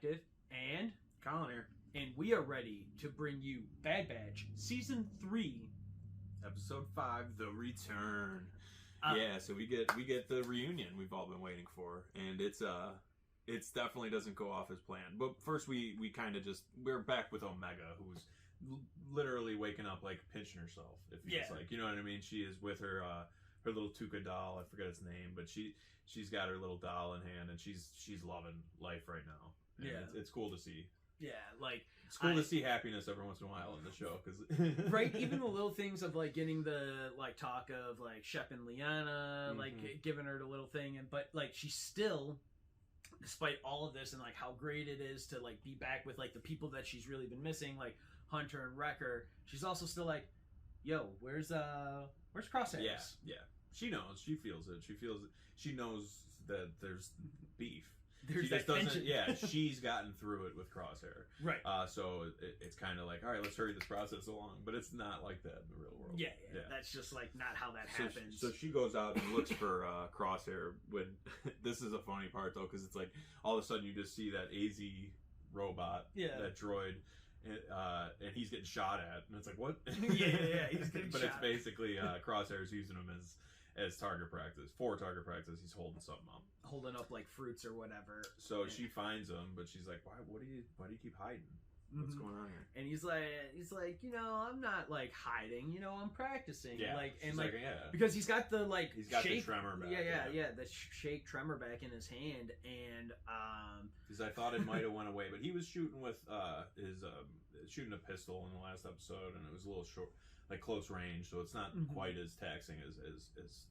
Detective, and Collin here. and we are ready to bring you Bad Batch Season 3, Episode 5, The Return. So we get the reunion we've all been waiting for, and it's definitely doesn't go off as planned. But first we kind of we're back with Omega, who's literally waking up like pinching herself. It feels like, you know what I mean. She is with her her little Tuca doll. I forget its name, but she's got her little doll in hand, and she's loving life right now. And it's cool to see. Yeah, like it's cool to see happiness every once in a while in the show, because right, even the little things of like getting the like talk of like Shep and Liana, like giving her the little thing, but like she's still, despite all of this and like how great it is to like be back with like the people that she's really been missing, like Hunter and Wrecker, she's also still like, yo, where's Crosshairs? Yeah. She knows. She feels it. She knows that there's beef. There's she just that doesn't. tension. Yeah, she's gotten through it with Crosshair. Right. So it's kind of like, all right, let's hurry this process along. But it's not like that in the real world. Yeah. That's just like not how that happens. So she goes out and looks for Crosshair. When this is a funny part though, because it's like all of a sudden you just see that AZ robot, that droid. And he's getting shot at, and it's like, what? Yeah, he's getting but shot. It's basically Crosshair's using him as target practice. For target practice, he's holding something up, holding up like fruits or whatever. So she finds him, but she's like, why do you keep hiding? What's going on here? And he's like, you know, I'm not like hiding, you know, I'm practicing. Yeah, like, and she's like, yeah, because he's got the like, he's got shake, the tremor back. Yeah, the shake tremor back in his hand, and because I thought it might have went away, but he was shooting with his shooting a pistol in the last episode, and it was a little short, like close range, so it's not quite as taxing as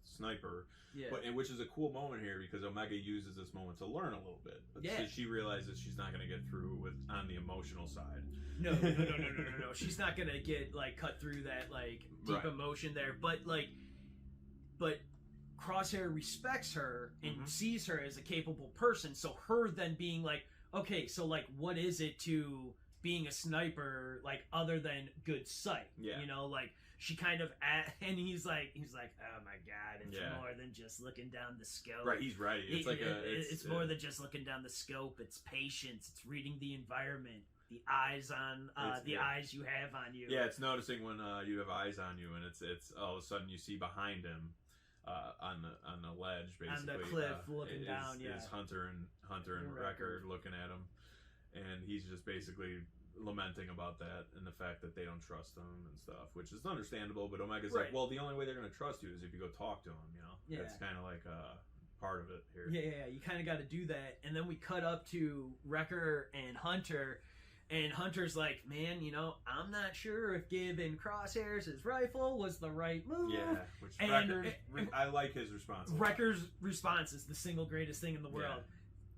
sniper. Yeah. But which is a cool moment here, because Omega uses this moment to learn a little bit. So she realizes she's not going to get through on the emotional side. No. She's not going to get like cut through that like deep emotion there. But Crosshair respects her and sees her as a capable person. So her then being like, okay, so like, what is it to being a sniper, like, other than good sight? You know, like, she kind of and he's like, oh my god, it's more than just looking down the scope. Right, he's right. It's it's more than just looking down the scope. It's patience. It's reading the environment, the eyes on eyes you have on you. Yeah, it's noticing when you have eyes on you, and it's all of a sudden you see behind him on the ledge, basically on the cliff, looking down. Is Hunter and Wrecker looking at him, and he's just basically lamenting about that and the fact that they don't trust him and stuff, which is understandable. But Omega's like, well, the only way they're going to trust you is if you go talk to him. You know, that's kind of like part of it here. Yeah, you kind of got to do that. And then we cut up to Wrecker and Hunter. And Hunter's like, man, you know, I'm not sure if giving Crosshairs' rifle was the right move. Yeah, which I like his response. Wrecker's response is the single greatest thing in the world. Yeah.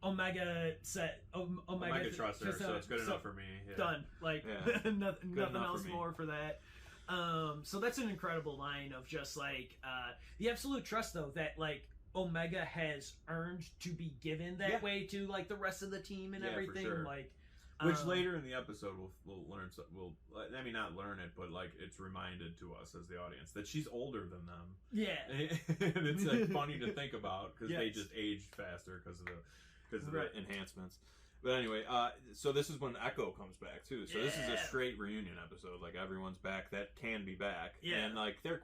Omega said, Omega trusts her, so it's good enough for me. Yeah. Done. Like, nothing else more for that. So that's an incredible line of just like the absolute trust, though, that like Omega has earned to be given that way to like the rest of the team and everything. For sure. Like, which later in the episode we'll learn. I mean, not learn it, but like it's reminded to us as the audience that she's older than them. Yeah, and it's like funny to think about, because they just aged faster because of the enhancements. But anyway, so this is when Echo comes back too. So this is a straight reunion episode. Like, everyone's back that can be back, and like they're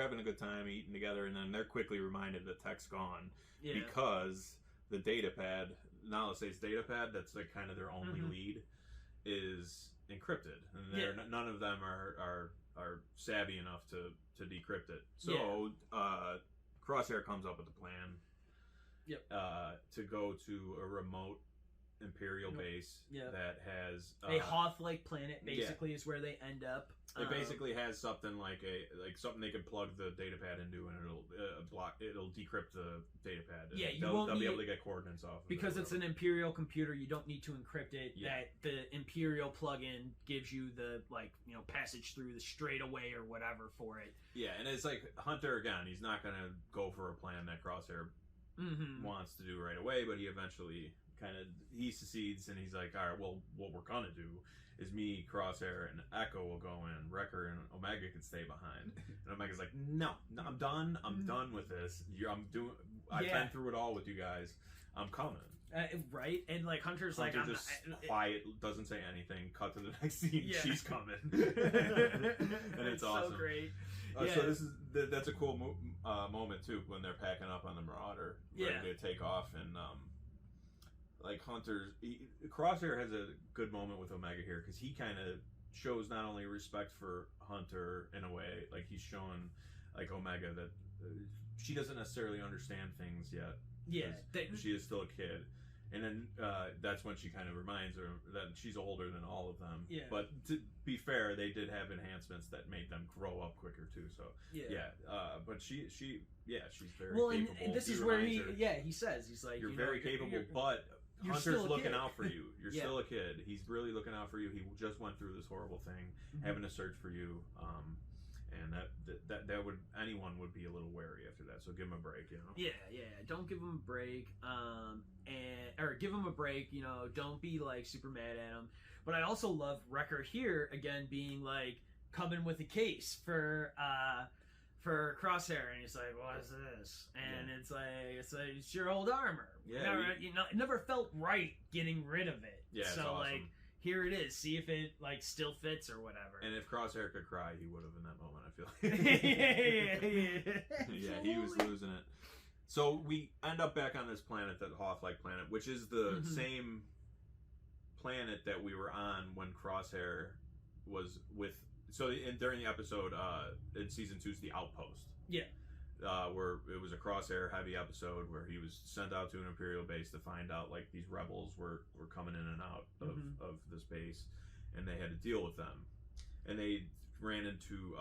having a good time eating together, and then they're quickly reminded that Tech's gone because the data pad. Now let's say it's data pad, that's like kind of their only lead, is encrypted, and none of them are savvy enough to decrypt it. So Crosshair comes up with a plan to go to a remote Imperial base that has a Hoth-like planet. Basically, is where they end up. It basically has something like something they can plug the data pad into, and it'll decrypt the data pad. They'll be able to get coordinates off because it's an Imperial computer. You don't need to encrypt it. That the Imperial plugin gives you the passage through the straightaway or whatever for it. Yeah, and it's like Hunter again. He's not gonna go for a plan that Crosshair wants to do right away, but he eventually he succeeds, and he's like, all right, well, what we're gonna do is me, Crosshair, and Echo will go in. Wrecker and Omega can stay behind. And Omega's like, no, I'm done with this. I've been through it all with you guys. I'm coming. Right? And like Hunter's Hunter like, just quiet, doesn't say anything. Cut to the next scene. Yeah. She's coming, and it's awesome. So great. So that's a cool moment too when they're packing up on the Marauder, ready to take off, and like Crosshair has a good moment with Omega here because he kind of shows not only respect for Hunter in a way, like he's showing like Omega that she doesn't necessarily understand things yet. Yeah, she is still a kid. And then that's when she kind of reminds her that she's older than all of them. Yeah. But to be fair, they did have enhancements that made them grow up quicker too. So but she's very capable. And this is where he says he's like, you're very capable, but Hunter's looking out for you. You're still a kid. He's really looking out for you. He just went through this horrible thing, having to search for you. And that would, anyone would be a little wary after that. So give him a break, you know. Yeah. Don't give him a break. Or give him a break. You know, don't be like super mad at him. But I also love Wrecker here again being like coming with a case for Crosshair, and he's like, "What is this?" And it's like it's your old armor. Yeah. It never felt right getting rid of it. Yeah. So awesome. Like. Here it is. See if it like still fits or whatever. And if Crosshair could cry, he would have in that moment. I feel like. Yeah, he was losing it. So we end up back on this planet, that Hoth-like planet, which is the same planet that we were on when Crosshair was with. So during the episode in season 2's The Outpost. Yeah. Where it was a Crosshair heavy episode where he was sent out to an Imperial base to find out like these rebels were coming in and out of this base, and they had to deal with them, and they ran into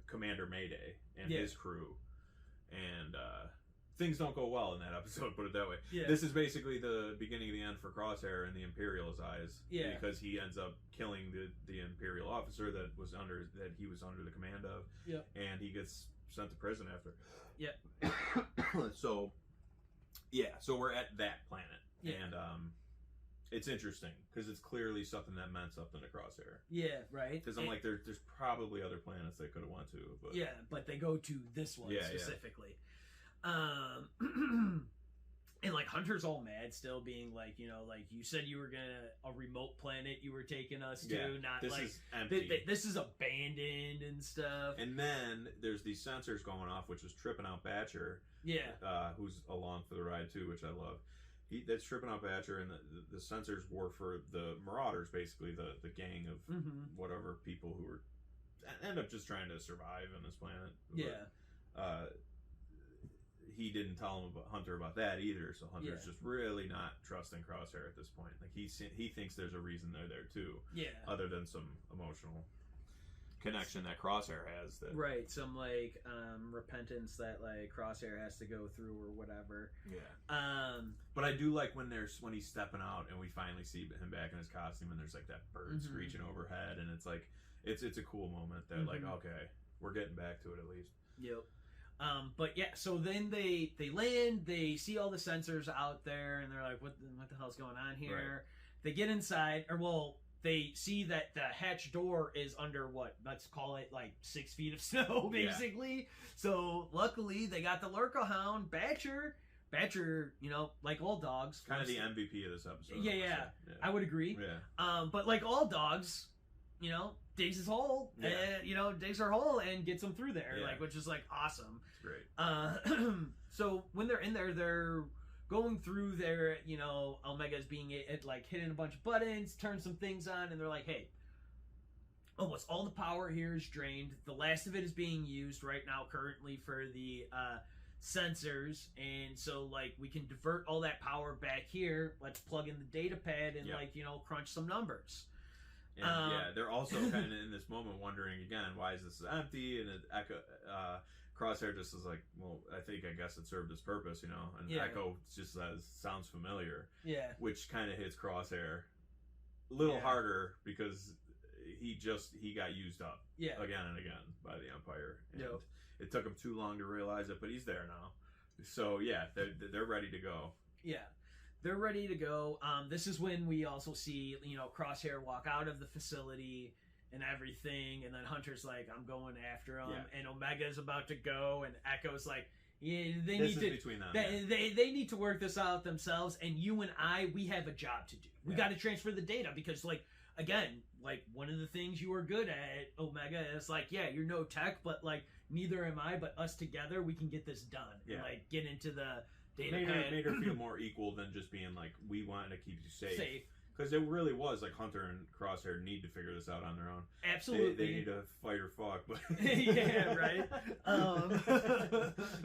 Commander Mayday and his crew, and things don't go well in that episode, put it that way. Yeah. This is basically the beginning of the end for Crosshair in the Imperial's eyes, because he ends up killing the Imperial officer that he was under the command of, and he gets sent to prison after. So we're at that planet, and it's interesting because it's clearly something that meant something to Crosshair. Yeah, right. Because I'm like, there's probably other planets they could have went to, but but they go to this one specifically. And like Hunter's all mad still, being like, like you said you were a remote planet you were taking us to, not this like is empty. This is abandoned and stuff. And then there's these sensors going off, which is tripping out Batcher. Yeah. Who's along for the ride too, which I love. That's tripping out Batcher, and the sensors were for the Marauders, basically the gang of whatever people who were end up just trying to survive on this planet. But, he didn't tell Hunter about that either, so Hunter's just really not trusting Crosshair at this point. Like he thinks there's a reason they're there too. Yeah. Other than some emotional connection that Crosshair has. Some like repentance that like Crosshair has to go through or whatever. Yeah. But I do like when he's stepping out and we finally see him back in his costume, and there's like that bird screeching overhead, and it's like it's a cool moment that like, okay, we're getting back to it at least. Yep. But yeah, so then they land, they see all the sensors out there, and they're like, what the hell's going on here? Right. They get inside, they see that the hatch door is under let's call it like 6 feet of snow, basically. Yeah. So luckily they got the Lurker Hound, Batcher, like all dogs. Kind of the MVP of this episode. Yeah. I would agree. Yeah. But like all dogs, digs his hole, and digs her hole and gets them through there, which is like awesome. It's great. So when they're in there, they're going through there. Omega's being like hitting a bunch of buttons, turn some things on, and they're like, "Hey, almost all the power here is drained. The last of it is being used right now, currently for the sensors, and so like we can divert all that power back here. Let's plug in the data pad and crunch some numbers." And they're also kind of in this moment wondering again, why is this empty? And Crosshair just is like, well, I guess it served its purpose, And Echo just says, sounds familiar. Yeah. Which kind of hits Crosshair a little harder because he got used up again and again by the Empire. And it took him too long to realize it, but he's there now. So they're ready to go. Yeah. They're ready to go. This is when we also see, Crosshair walk out of the facility and everything, and then Hunter's like, I'm going after him, and Omega's about to go, and Echo's like, Yeah, this is between them. They need to work this out themselves, and you and I, we have a job to do. We got to transfer the data because, like, again, like, one of the things you are good at, Omega, is like, yeah, you're no tech, but like, neither am I, but us together, we can get this done. Yeah. And, like, get into the data made her feel more equal than just being like, we want to keep you safe. Because it really was like Hunter and Crosshair need to figure this out on their own. Absolutely. They need to fight or fuck. But yeah, right?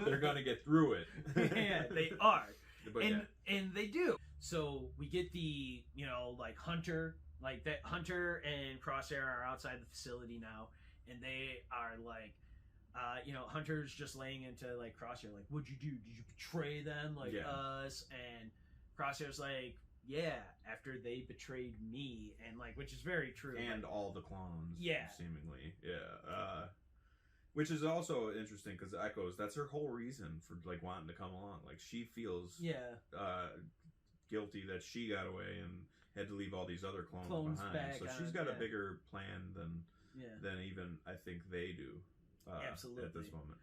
They're going to get through it. Yeah, they are. But and they do. So we get the, you know, like Hunter and Crosshair are outside the facility now. And they are like, you know, Hunter's just laying into like Crosshair, like, what'd you do? Did you betray them like us? And Crosshair's like, yeah, after they betrayed me, and like, which is very true, and like, all the clones, yeah, seemingly, yeah. Which is also interesting because Echoes, that's her whole reason for like wanting to come along. Like, she feels guilty that she got away and had to leave all these other clones behind. So she's got a bigger plan than even I think they do. Absolutely. At this moment.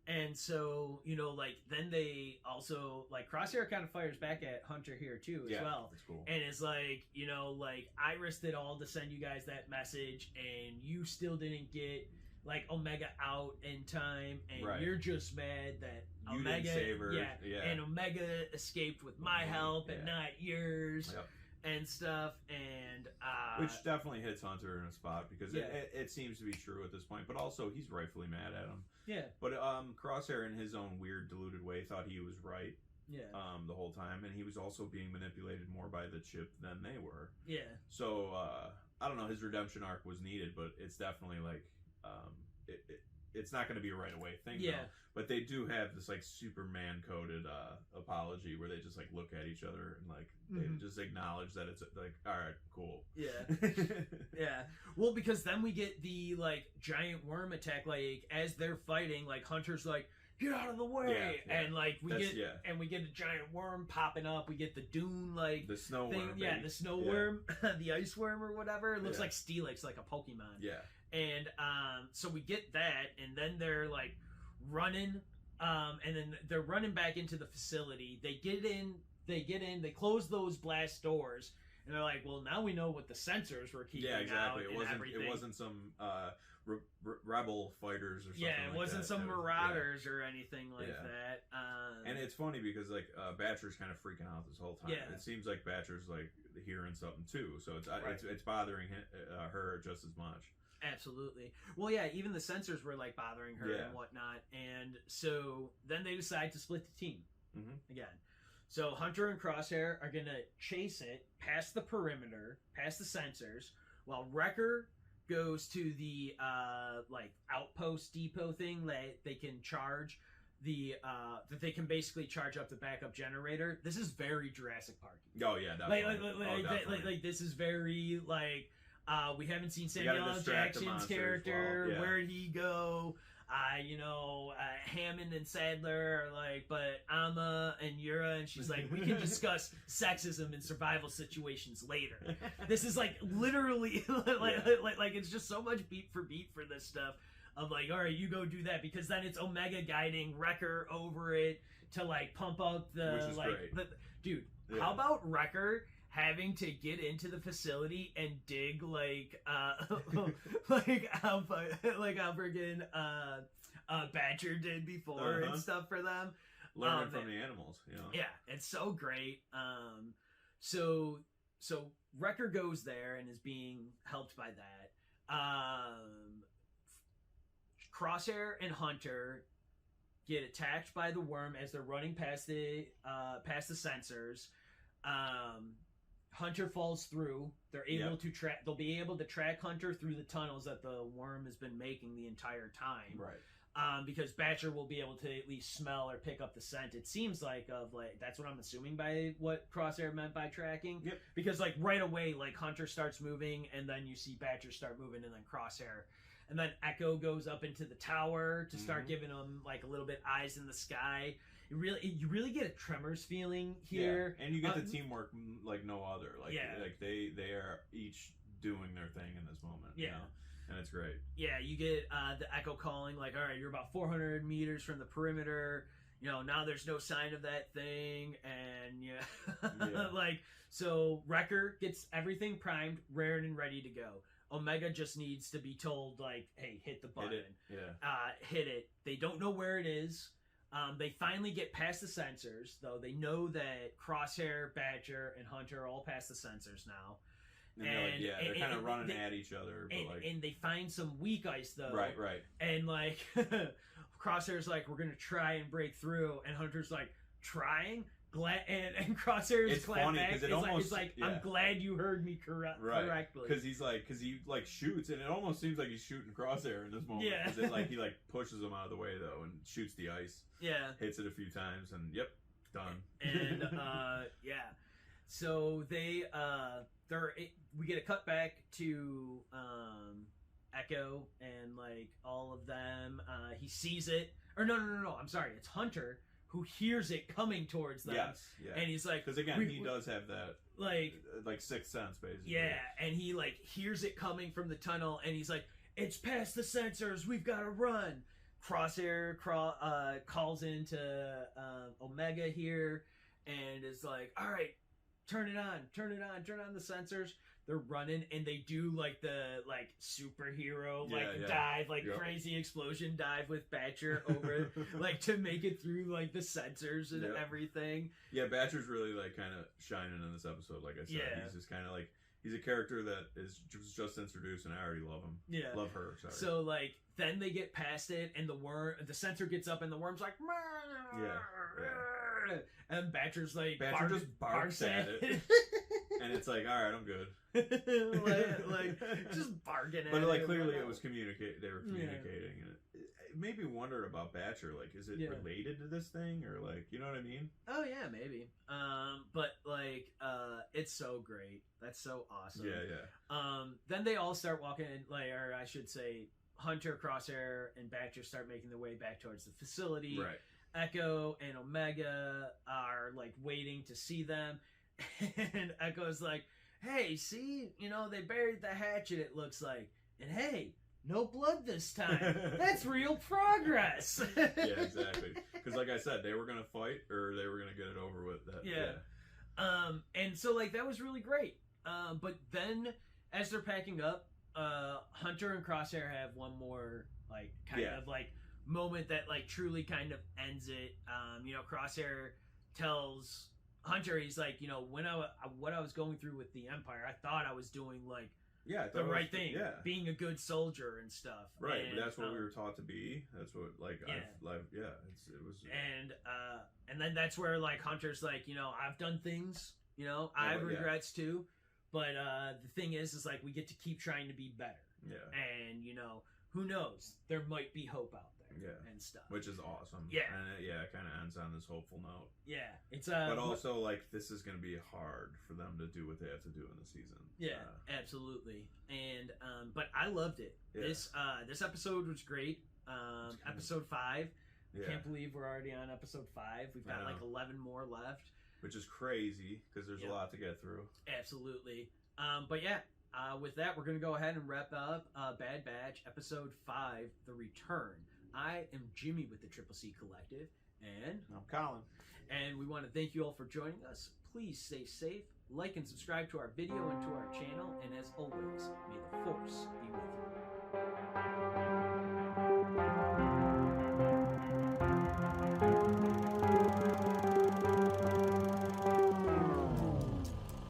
And so, you know, like, then they also, like, Crosshair kind of fires back at Hunter here, too, as well. That's cool. And it's like, you know, like, I risked it all to send you guys that message, and you still didn't get, like, Omega out in time, and you're just mad that you Omega... didn't save her. And Omega escaped with my help and not yours. Yep. And stuff, and which definitely hits Hunter in a spot because it seems to be true at this point, but also he's rightfully mad at him. Yeah. But Crosshair, in his own weird, deluded way, thought he was right. Yeah. The whole time, and he was also being manipulated more by the chip than they were. Yeah. So I don't know. His redemption arc was needed, but it's definitely like it's not going to be a right away thing. Yeah. Though. But they do have this like Superman coded apology where they just like look at each other and like they just acknowledge that it's like, all right, cool. Yeah. Yeah. Well, because then we get the like giant worm attack, like as they're fighting, like Hunter's like, get out of the way, and like we get a giant worm popping up. We get the Dune like the snow thing, worm, the snow worm, the ice worm or whatever. It looks like Steelix, like a Pokemon. Yeah. And so we get that, and then they're like running, and then they're running back into the facility. They get in, they close those blast doors, and they're like, well, now we know what the sensors were keeping out. It wasn't some rebel fighters or something. Yeah, it wasn't some marauders or anything like that. And it's funny because like Batcher's kind of freaking out this whole time. Yeah. It seems like Batcher's like hearing something too, so it's bothering her just as much. Absolutely. Well, yeah, even the sensors were like bothering her and whatnot, and so then they decide to split the team again. So Hunter and Crosshair are gonna chase it past the perimeter, past the sensors, while Wrecker goes to the like outpost depot thing that they can charge that they can basically charge up the backup generator. This is very Jurassic Park. Oh yeah, definitely. Like this is very like. We haven't seen Samuel L. Jackson's character. Well. Where'd he go? Hammond and Sadler are like, but Amma and Yura, and she's like, we can discuss sexism in survival situations later. This is like literally like it's just so much beat for this stuff. Of like, all right, you go do that, because then it's Omega guiding Wrecker over it to like pump up the dude. Yeah. How about Wrecker having to get into the facility and dig like how friggin' Badger did before and stuff for them. Learning from the animals, you know. Yeah, it's so great. So Wrecker goes there and is being helped by that. Crosshair and Hunter get attacked by the worm as they're running past the sensors. Hunter falls through. They're able to track. They'll be able to track Hunter through the tunnels that the worm has been making the entire time. Right. Because Batcher will be able to at least smell or pick up the scent. It seems like that's what I'm assuming by what Crosshair meant by tracking. Yep. Because like right away, like Hunter starts moving, and then you see Batcher start moving, and then Crosshair. And then Echo goes up into the tower to start giving him like a little bit eyes in the sky. You really get a Tremors feeling here, and you get the teamwork like no other. Like they are each doing their thing in this moment. Yeah, you know? And it's great. Yeah, you get the Echo calling like, all right, you're about 400 meters from the perimeter. now there's no sign of that thing, and like, so Wrecker gets everything primed, rared, and ready to go. Omega just needs to be told, like, hey, hit the button. Hit it. They don't know where it is. They finally get past the sensors, though. They know that Crosshair, Badger, and Hunter are all past the sensors now. And they're kind of running at each other. But and they find some weak ice, though. Right. And, like, Crosshair's like, we're going to try and break through. And Hunter's like, trying? And Crosshair's glad back. It's like I'm glad you heard me correctly. Because he shoots, and it almost seems like he's shooting Crosshair in this moment. Yeah. Because he pushes him out of the way, though, and shoots the ice. Yeah. Hits it a few times, and done. And so we get a cut back to Echo and like all of them. He sees it, or no. I'm sorry, it's Hunter who hears it coming towards them. Yes, yeah. And he's like, because again, he does have that like sixth sense, basically. Yeah, and he like hears it coming from the tunnel, and he's like, it's past the sensors, we've got to run. Crosshair calls into Omega here, and is like, all right, turn it on the sensors. They're running, and they do like the superhero dive, crazy explosion dive with Badger over like to make it through like the sensors and everything. Yeah, Badger's really like kind of shining in this episode. Like I said, he's just kind of like, he's a character that is just introduced, and I already love him. Yeah, love her. Sorry. So like then they get past it, and the sensor gets up, and the worm's like, and Badger's like, just barks at it. And it's like, all right, I'm good. like just barking at it. But clearly it was communicating. They were communicating, and it made me wonder about Badger. Like, is it related to this thing, or like, you know what I mean? Oh yeah, maybe. But it's so great. That's so awesome. Yeah. Then they all start walking, or I should say, Hunter, Crosshair, and Badger start making their way back towards the facility. Right. Echo and Omega are like waiting to see them. And Echo's like, hey, see, they buried the hatchet, it looks like. And hey, no blood this time. That's real progress. Yeah, exactly. Because like I said, they were going to fight, or they were going to get it over with. And so like that was really great. But then as they're packing up, Hunter and Crosshair have one more kind of moment that truly kind of ends it. Crosshair tells Hunter, he's like, when what I was going through with the Empire, I thought I was doing the right thing, being a good soldier and stuff. Right, and that's what we were taught to be. That's what it was. And then that's where Hunter's like, I've done things, I have regrets too, but the thing is we get to keep trying to be better. Yeah. And who knows? There might be hope out there. And stuff, which is awesome. Yeah, and it kind of ends on this hopeful note. Yeah, it's but also this is going to be hard for them to do what they have to do in the season. Yeah, absolutely. And but I loved it. Yeah. This episode was great. Episode 5. Yeah. Can't believe we're already on episode 5. We've got 11 more left, which is crazy because there's a lot to get through. Absolutely. But yeah. With that, we're going to go ahead and wrap up Bad Batch episode 5, The Return. I am Jimmy with the Triple C Collective, and I'm Collin. And we want to thank you all for joining us. Please stay safe, like and subscribe to our video and to our channel, and as always, may the Force